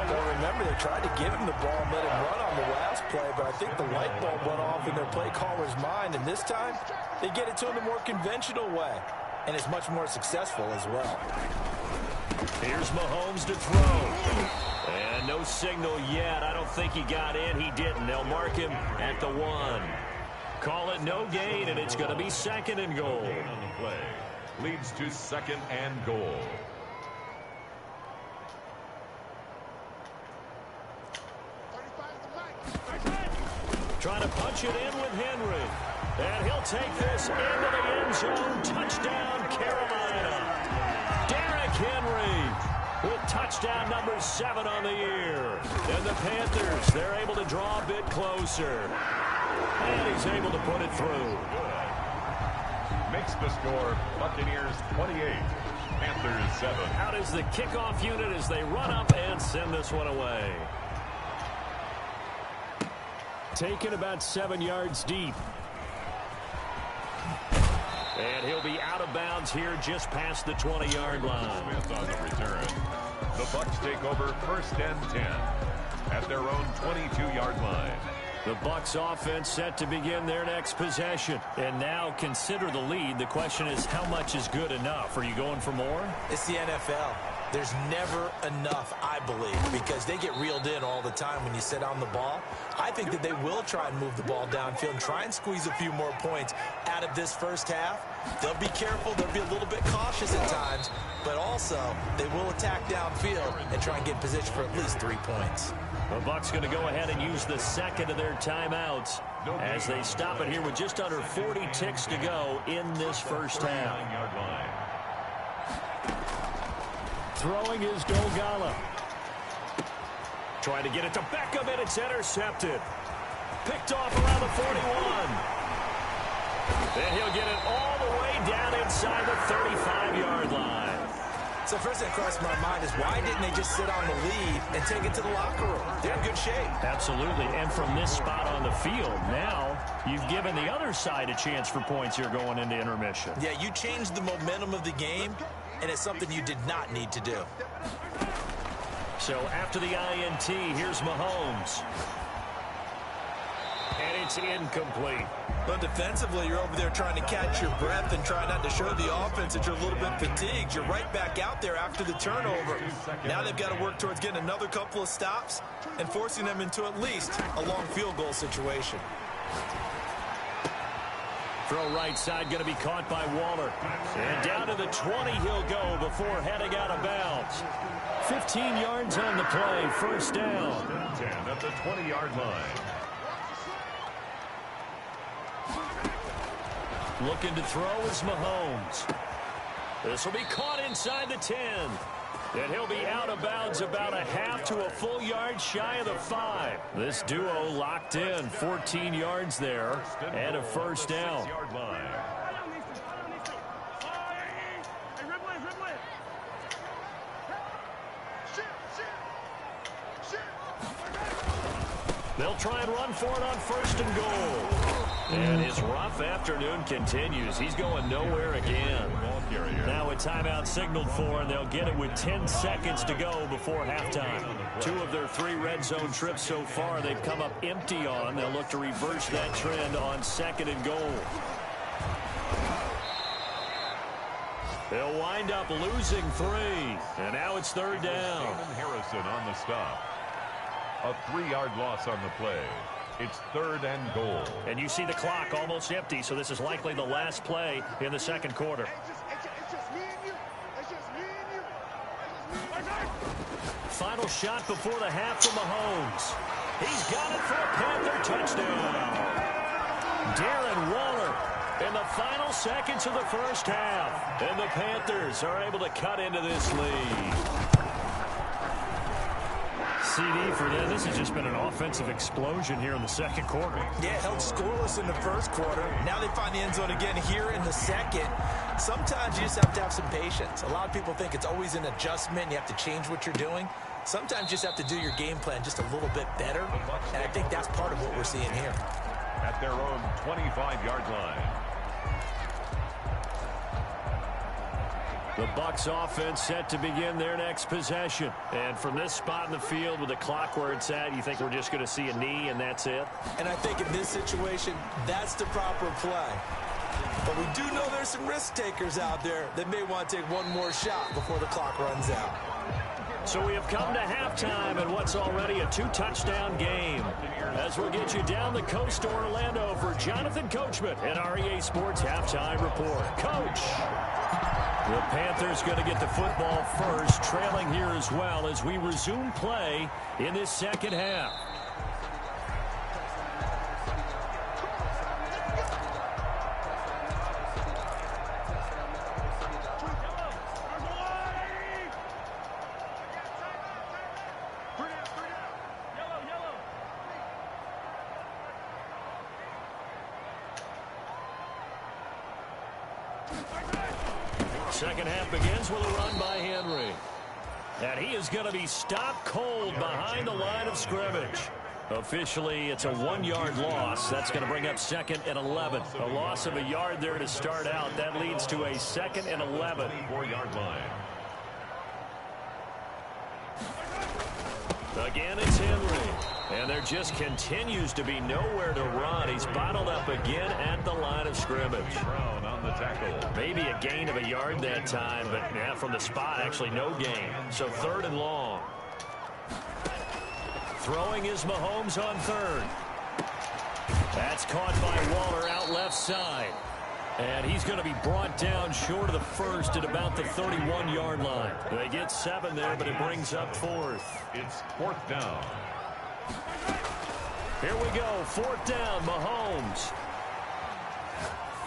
[SPEAKER 4] Well, remember, they tried to give him the ball and let him run on the last play, but I think the light bulb went off in their play caller's mind, and this time they get it to him the more conventional way, and it's much more successful as well.
[SPEAKER 2] Here's Mahomes to throw. And no signal yet. I don't think he got in. He didn't. They'll mark him at the 1. Call it no gain, and it's going to be 2nd and goal.
[SPEAKER 3] On the play. Leads to 2nd and goal.
[SPEAKER 2] Trying to punch it in with Henry. And he'll take this into the end zone. Touchdown, Carolina. Derrick Henry with touchdown number 7 on the year. And the Panthers, they're able to draw a bit closer. And he's able to put it through.
[SPEAKER 3] makes the score Buccaneers 28, Panthers 7.
[SPEAKER 2] Out is the kickoff unit as they run up and send this one away. Taken about 7 yards deep. And he'll be out of bounds here just past the 20-yard line.
[SPEAKER 3] Smith on the return. The Bucs take over 1st and 10 at their own 22-yard line.
[SPEAKER 2] The Bucs offense set to begin their next possession. And now consider the lead. The question is, how much is good enough? Are you going for more?
[SPEAKER 4] It's the NFL. There's never enough, I believe, because they get reeled in all the time when you sit on the ball. I think that they will try and move the ball downfield and try and squeeze a few more points out of this first half. They'll be careful. They'll be a little bit cautious at times, but also they will attack downfield and try and get in position for at least 3 points.
[SPEAKER 2] The Bucs going to go ahead and use the second of their timeouts as they stop it here with just under 40 ticks to go in this first half. Throwing is Dolgala. Trying to get it to Beckham, and it's intercepted. Picked off around the 41. And he'll get it all the way down inside the 35-yard line.
[SPEAKER 4] So first thing that crossed my mind is, why didn't they just sit on the lead and take it to the locker room? They're in good shape.
[SPEAKER 2] Absolutely. And from this spot on the field, now you've given the other side a chance for points here going into intermission.
[SPEAKER 4] Yeah, you changed the momentum of the game, and it's something you did not need to do.
[SPEAKER 2] So after the INT, here's Mahomes. And it's incomplete.
[SPEAKER 4] But defensively, you're over there trying to catch your breath and try not to show the offense that you're a little bit fatigued. You're right back out there after the turnover. Now they've got to work towards getting another couple of stops and forcing them into at least a long field goal situation.
[SPEAKER 2] Throw right side going to be caught by Waller. And down to the 20 he'll go before heading out of bounds. 15 yards on the play, first down.
[SPEAKER 3] 10 at the 20-yard line.
[SPEAKER 2] Looking to throw is Mahomes. This will be caught inside the 10. And he'll be out of bounds about a half to a full yard shy of the 5. This duo locked in, 14 yards there, and a first down. They'll try and run for it on 1st and goal. And his rough afternoon continues. He's going nowhere again. Now a timeout signaled for, and they'll get it with 10 seconds to go before halftime. 2 of their 3 red zone trips so far they've come up empty on. They'll look to reverse that trend on 2nd and goal. They'll wind up losing 3. And now it's 3rd down.
[SPEAKER 3] Harrison on the stop. A 3-yard loss on the play. It's 3rd and goal.
[SPEAKER 2] And you see the clock almost empty, so this is likely the last play in the 2nd quarter. Final shot before the half from Mahomes. He's got it for a Panther touchdown. Darren Waller in the final seconds of the first half. And the Panthers are able to cut into this lead. CD for them. This has just been an offensive explosion here in the 2nd quarter.
[SPEAKER 4] Yeah, held scoreless in the 1st quarter. Now they find the end zone again here in the 2nd. Sometimes you just have to have some patience. A lot of people think it's always an adjustment. You have to change what you're doing. Sometimes you just have to do your game plan just a little bit better. And I think that's part of what we're seeing here.
[SPEAKER 3] At their own 25-yard line.
[SPEAKER 2] The Bucs offense set to begin their next possession. And from this spot in the field with the clock where it's at, you think we're just going to see a knee and that's it?
[SPEAKER 4] And I think in this situation, that's the proper play. But we do know there's some risk takers out there that may want to take one more shot before the clock runs out.
[SPEAKER 2] So we have come to halftime in what's already a 2-touchdown game. As we'll get you down the coast to Orlando for Jonathan Coachman and our EA Sports Halftime Report. Coach! The Panthers going to get the football first, trailing here as well as we resume play in this 2nd half. Second half begins with a run by Henry. And he is going to be stopped cold behind the line of scrimmage. Officially, it's a 1-yard loss. That's going to bring up 2nd and 11. A loss of a yard there to start out. That leads to a 2nd and 11.
[SPEAKER 3] 4-yard line.
[SPEAKER 2] Again, it's Henry. And there just continues to be nowhere to run. He's bottled up again at the line of scrimmage.
[SPEAKER 3] Brown on the tackle.
[SPEAKER 2] Maybe a gain of a yard that time, but yeah, from the spot, actually no gain. So 3rd and long. Throwing is Mahomes on 3rd. That's caught by Waller out left side. And he's going to be brought down short of the first at about the 31-yard line. They get 7 there, but it brings up 4th.
[SPEAKER 3] It's 4th down.
[SPEAKER 2] Here we go, 4th down, Mahomes.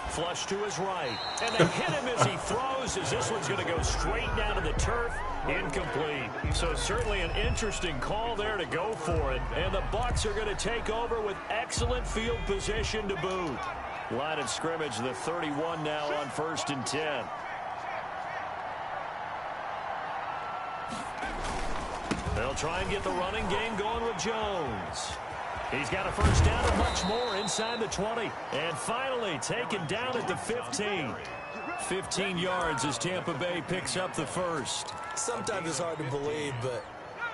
[SPEAKER 2] Flush to his right. And they hit him as he throws, as this one's going to go straight down to the turf. Incomplete. So certainly an interesting call there to go for it. And the Bucs are going to take over with excellent field position to boot. Line of scrimmage, the 31 now on 1st and 10. They'll try and get the running game going with Jones. He's got a first down and much more inside the 20. And finally taken down at the 15. 15 yards as Tampa Bay picks up the first.
[SPEAKER 4] Sometimes it's hard to believe, but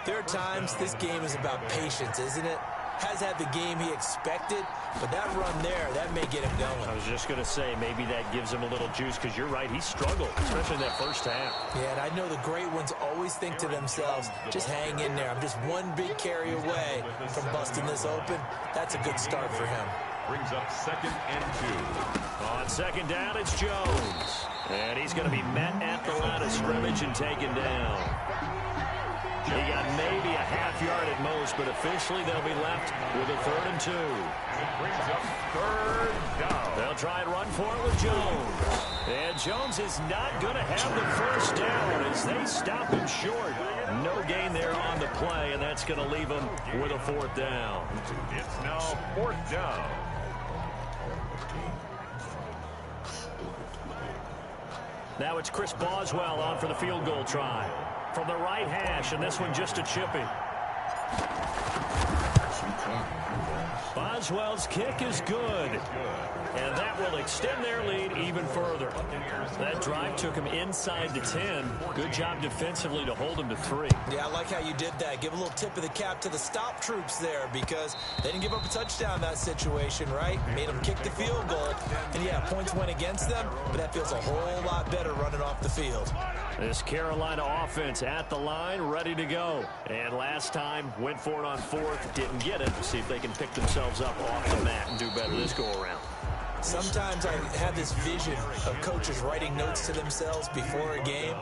[SPEAKER 4] there are times this game is about patience, isn't it? Has had the game he expected, but that run there, that may get him going.
[SPEAKER 2] I was just going to say, maybe that gives him a little juice, because you're right, he struggled, especially in that first half.
[SPEAKER 4] Yeah, and I know the great ones always think to themselves, just hang in there. I'm just one big carry away from busting this open. That's a good start for him.
[SPEAKER 3] Brings up 2nd and 2.
[SPEAKER 2] On 2nd down, it's Jones. And he's going to be met at the line of scrimmage and taken down. He got maybe a half yard at most, but officially they'll be left with a 3rd and 2.
[SPEAKER 3] It brings up 3rd down.
[SPEAKER 2] They'll try and run for it with Jones. And Jones is not going to have the first down as they stop him short. No gain there on the play, and that's going to leave him with a 4th down.
[SPEAKER 3] It's now 4th down.
[SPEAKER 2] Now it's Chris Boswell on for the field goal try. From the right hash, and this one just a chipping. Boswell's kick is good. And that will extend their lead even further. That drive took him inside the 10. Good job defensively to hold him to 3.
[SPEAKER 4] Yeah, I like how you did that. Give a little tip of the cap to the stop troops there, because they didn't give up a touchdown in that situation, right? Made them kick the field goal. And yeah, points went against them, but that feels a whole lot better running off the field.
[SPEAKER 2] This Carolina offense at the line, ready to go. And last time, went for it on 4th, didn't get it. See if they can pick themselves up off the mat and do better this go-around.
[SPEAKER 4] Sometimes I have this vision of coaches writing notes to themselves before a game,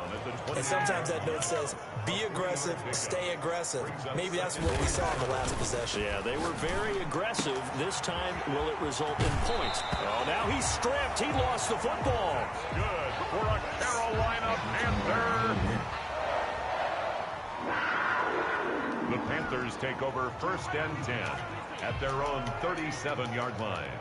[SPEAKER 4] and sometimes that note says, be aggressive, stay aggressive. Maybe that's what we saw in the last possession.
[SPEAKER 2] Yeah, they were very aggressive. This time, will it result in points? Oh, now he's stripped. He lost the football.
[SPEAKER 3] Good for a Carolina Panther. The Panthers take over 1st and 10 at their own 37-yard line.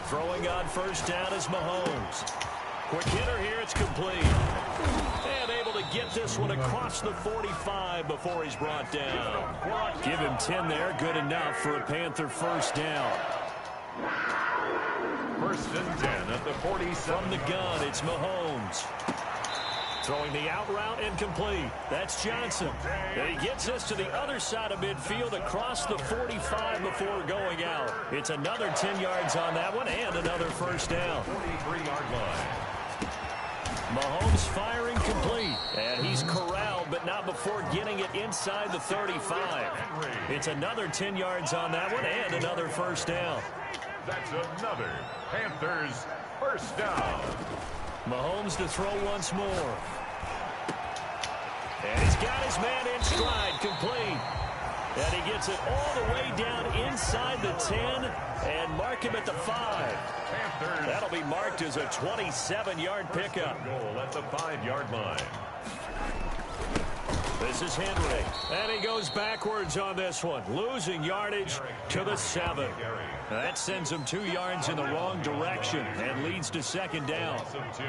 [SPEAKER 2] Throwing on 1st down is Mahomes. Quick hitter here, it's complete. And able to get this one across the 45 before he's brought down. Give him 10 there, good enough for a Panther 1st down.
[SPEAKER 3] 1st and 10 at the 47.
[SPEAKER 2] From the gun, it's Mahomes. Throwing the out route incomplete. That's Johnson. And he gets us to the other side of midfield across the 45 before going out. It's another 10 yards on that one and another 1st down.
[SPEAKER 3] 43-yard line.
[SPEAKER 2] Mahomes firing complete. And he's corralled, but not before getting it inside the 35. It's another 10 yards on that one and another 1st down.
[SPEAKER 3] That's another Panthers 1st down.
[SPEAKER 2] Mahomes to throw once more. And he's got his man in stride, complete. And he gets it all the way down inside the 10 and mark him at the 5. That'll be marked as a 27-yard pickup.
[SPEAKER 3] Goal at the 5-yard line.
[SPEAKER 2] This is Henry, and he goes backwards on this one, losing yardage to the 7. That sends him 2 yards in the wrong direction and leads to second down.
[SPEAKER 3] Loss of 2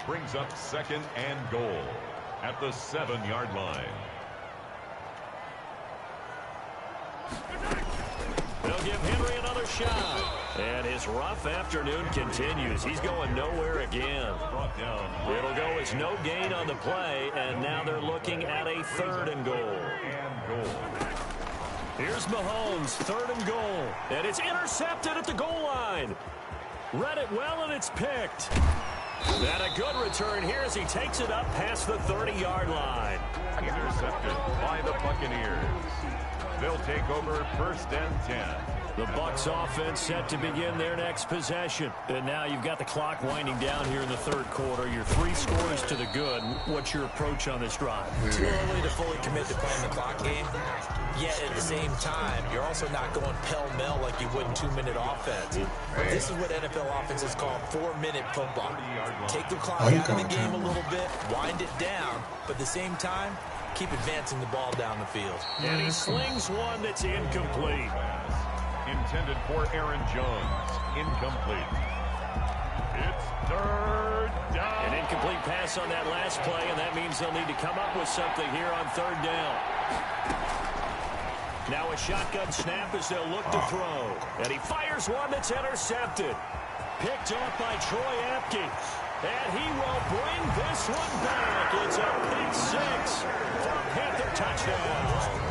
[SPEAKER 3] brings up second and goal at the 7-yard line.
[SPEAKER 2] They'll give Henry another shot. And his rough afternoon continues. He's going nowhere again. It'll go as no gain on the play, and now they're looking at a 3rd and goal. Here's Mahomes, 3rd and goal. And it's intercepted at the goal line. Read it well, and it's picked. And a good return here as he takes it up past the 30-yard line.
[SPEAKER 3] Intercepted by the Buccaneers. They'll take over 1st and 10.
[SPEAKER 2] The Bucs offense set to begin their next possession. And now you've got the clock winding down here in the 3rd quarter. You're 3 scores to the good. What's your approach on this drive?
[SPEAKER 4] Too early to fully commit to playing the clock game. Yet at the same time, you're also not going pell-mell like you would in 2-minute offense. This is what NFL offenses call 4-minute football. Take the clock out of the game a little bit, wind it down, but at the same time, keep advancing the ball down the field.
[SPEAKER 2] And he slings one that's incomplete.
[SPEAKER 3] Intended for Aaron Jones. Incomplete. It's 3rd down.
[SPEAKER 2] An incomplete pass on that last play, and that means they'll need to come up with something here on 3rd down. Now a shotgun snap as they'll look to throw. And he fires one that's intercepted. Picked off by Troy Apke. And he will bring this one back. It's a pick 6 for a Panther touchdown.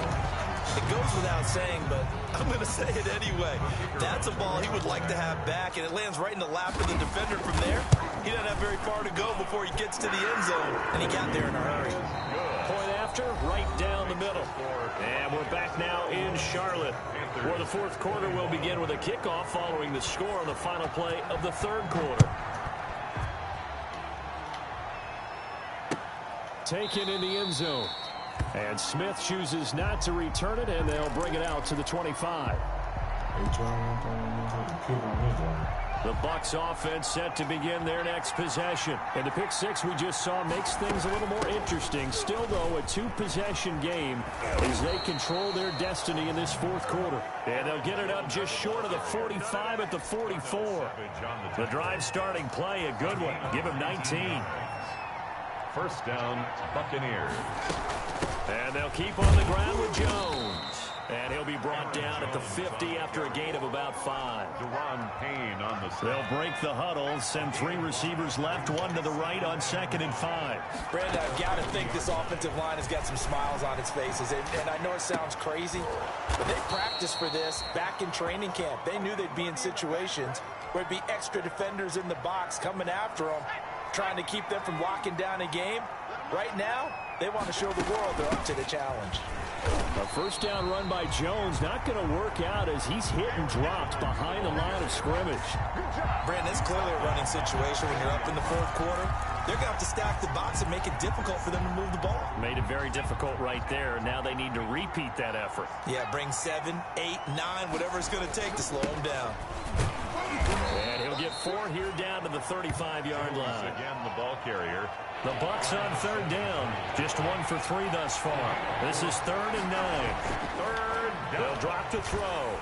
[SPEAKER 4] It goes without saying, but I'm going to say it anyway. That's a ball he would like to have back, and it lands right in the lap of the defender from there. He doesn't have very far to go before he gets to the end zone, and he got there in a hurry.
[SPEAKER 2] Point after, right down the middle. And we're back now in Charlotte, where the 4th quarter will begin with a kickoff following the score on the final play of the 3rd quarter. Taken in the end zone. And Smith chooses not to return it, and they'll bring it out to the 25. The Bucs offense set to begin their next possession. And the pick 6 we just saw makes things a little more interesting. Still, though, a 2-possession game as they control their destiny in this 4th quarter. And they'll get it up just short of the 45 at the 44. The drive starting play, a good one. Give him 19.
[SPEAKER 3] 1st down, Buccaneers.
[SPEAKER 2] And they'll keep on the ground with Jones. And he'll be brought down at the 50 after a gain of about 5.
[SPEAKER 3] Deron Payne on the snap.
[SPEAKER 2] They'll break the huddle, send 3 receivers left, 1 to the right on 2nd and 5.
[SPEAKER 4] Brandon, I've got to think this offensive line has got some smiles on its faces. And I know it sounds crazy, but they practiced for this back in training camp. They knew they'd be in situations where it'd be extra defenders in the box coming after them, trying to keep them from locking down a game. Right now, they want to show the world they're up to the challenge.
[SPEAKER 2] A 1st down run by Jones, not going to work out as he's hit and dropped behind the line of scrimmage.
[SPEAKER 4] Brandon, it's clearly a running situation when you're up in the 4th quarter. They're going to have to stack the box and make it difficult for them to move the ball.
[SPEAKER 2] Made it very difficult right there. Now they need to repeat that effort.
[SPEAKER 4] Yeah, bring 7, 8, 9, whatever it's going to take to slow them down.
[SPEAKER 2] And he'll get 4 here down to the 35-yard line.
[SPEAKER 3] Again, the ball carrier.
[SPEAKER 2] The Bucs on 3rd down. Just 1 for 3 thus far. This is 3rd and 9.
[SPEAKER 3] 3rd down.
[SPEAKER 2] They'll drop to throw.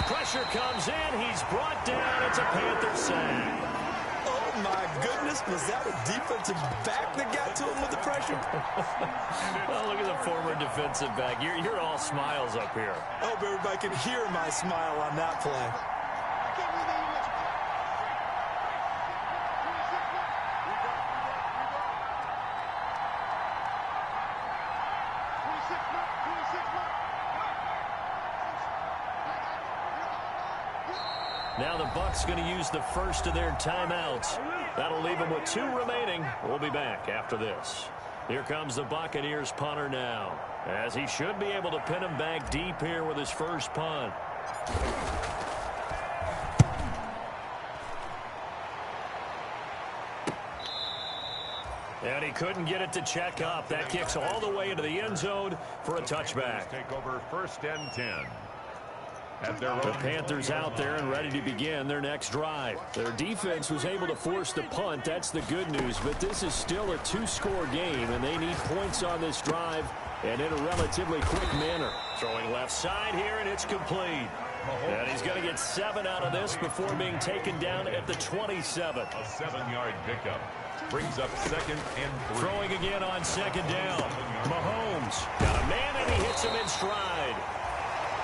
[SPEAKER 2] Pressure comes in. He's brought down. It's a Panther sack.
[SPEAKER 4] Oh, my goodness. Was that a defensive back that got to him with the pressure?
[SPEAKER 2] Well, look at the former defensive back. You're all smiles up here.
[SPEAKER 4] I hope everybody can hear my smile on that play.
[SPEAKER 2] Now the Bucs going to use the first of their timeouts. That'll leave them with 2 remaining. We'll be back after this. Here comes the Buccaneers punter now, as he should be able to pin him back deep here with his first punt. And he couldn't get it to check up. That kicks all the way into the end zone for a touchback.
[SPEAKER 3] Take over 1st and 10.
[SPEAKER 2] The Panthers out there and ready to begin their next drive. Their defense was able to force the punt. That's the good news. But this is still a 2-score game, and they need points on this drive and in a relatively quick manner. Throwing left side here, and it's complete. And he's going to get 7 out of this before being taken down at the 27.
[SPEAKER 3] A 7-yard pickup. Brings up 2nd and 3.
[SPEAKER 2] Throwing again on 2nd down. Mahomes got a man, and he hits him in stride.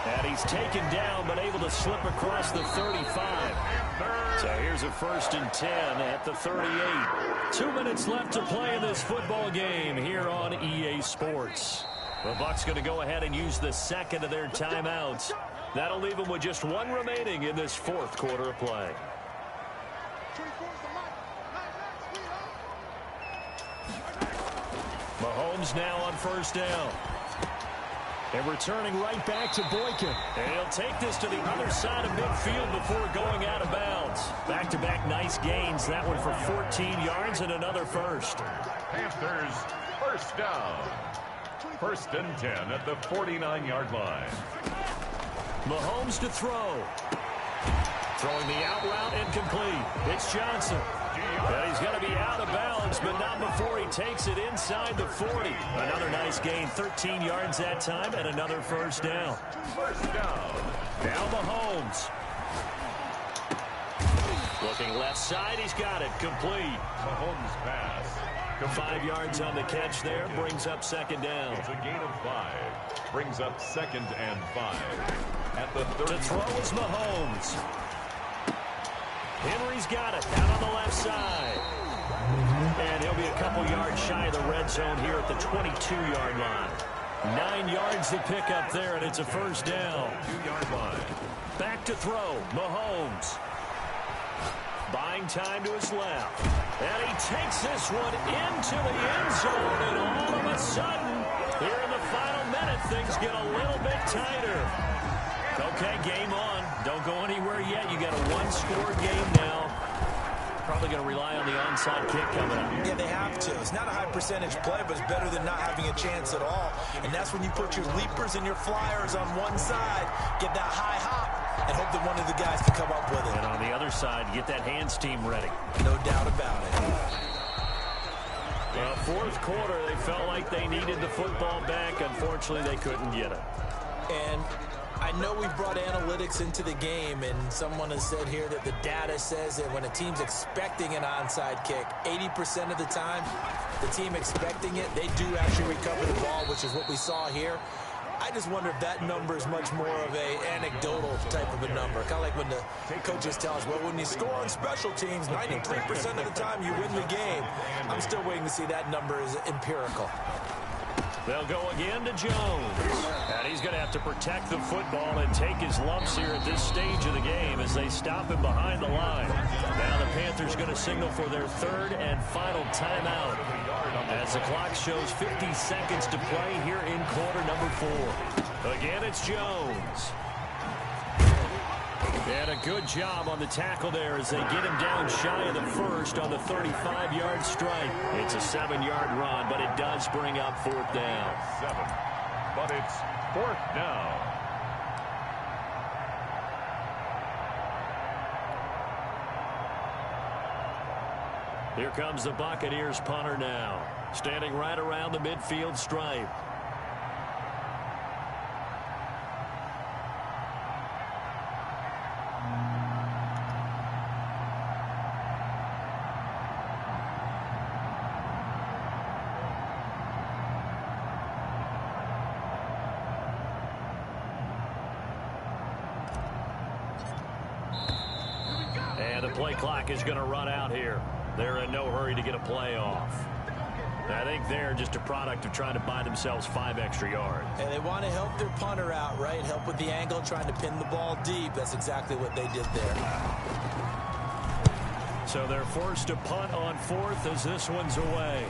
[SPEAKER 2] And he's taken down, but able to slip across the 35. So here's a 1st and 10 at the 38. 2 minutes left to play in this football game here on EA Sports. The Bucs going to go ahead and use the 2nd of their timeouts. That'll leave them with just 1 remaining in this 4th quarter of play. Mahomes now on 1st down. And returning right back to Boykin. And he'll take this to the other side of midfield before going out of bounds. Back-to-back nice gains. That one for 14 yards and another first.
[SPEAKER 3] Panthers 1st down. 1st and 10 at the 49-yard line.
[SPEAKER 2] Mahomes to throw. Throwing the out route incomplete. It's Johnson. And he's going to be out of bounds, but not before he takes it inside the 40. Another nice gain, 13 yards that time, and another 1st down.
[SPEAKER 3] 1st down.
[SPEAKER 2] Now Mahomes. Looking left side, he's got it, complete.
[SPEAKER 3] Mahomes pass.
[SPEAKER 2] 5 yards on the catch there, brings up 2nd down.
[SPEAKER 3] It's a gain of 5. Brings up 2nd and 5. At the 30.
[SPEAKER 2] To throw is Mahomes. Henry's got it out on the left side. And he'll be a couple yards shy of the red zone here at the 22-yard line. 9 yards to pick up there, and it's a 1st down.
[SPEAKER 3] 2-yard line.
[SPEAKER 2] Back to throw, Mahomes. Buying time to his left. And he takes this one into the end zone, and all of a sudden, here in the final minute, things get a little bit tighter. Okay, game on. Don't go anywhere yet. You got a 1-score game now. Probably going to rely on the onside kick coming up.
[SPEAKER 4] Yeah, they have to. It's not a high-percentage play, but it's better than not having a chance at all. And that's when you put your leapers and your flyers on one side, get that high hop, and hope that one of the guys can come up with it.
[SPEAKER 2] And on the other side, get that hands team ready.
[SPEAKER 4] No doubt about it.
[SPEAKER 2] Well, 4th quarter, they felt like they needed the football back. Unfortunately, they couldn't get it.
[SPEAKER 4] And I know we've brought analytics into the game, and someone has said here that the data says that when a team's expecting an onside kick, 80% of the time, the team expecting it, they do actually recover the ball, which is what we saw here. I just wonder if that number is much more of a anecdotal type of a number. Kind of like when the coaches tell us, well, when you score on special teams, 93% of the time you win the game. I'm still waiting to see that number is empirical.
[SPEAKER 2] They'll go again to Jones. And he's going to have to protect the football and take his lumps here at this stage of the game as they stop him behind the line. Now the Panthers going to signal for their 3rd and final timeout as the clock shows 50 seconds to play here in quarter number 4. Again, it's Jones. And a good job on the tackle there as they get him down shy of the 1st on the 35-yard strike. It's a 7-yard run, but it does bring up 4th down.
[SPEAKER 3] 7, but it's 4th down.
[SPEAKER 2] Here comes the Buccaneers punter now, standing right around the midfield stripe. And the play clock is going to run out here. They're in no hurry to get a play off. I think they're just a product of trying to buy themselves 5 extra yards.
[SPEAKER 4] And they want to help their punter out, right? Help with the angle, trying to pin the ball deep. That's exactly what they did there.
[SPEAKER 2] So they're forced to punt on 4th as this one's away.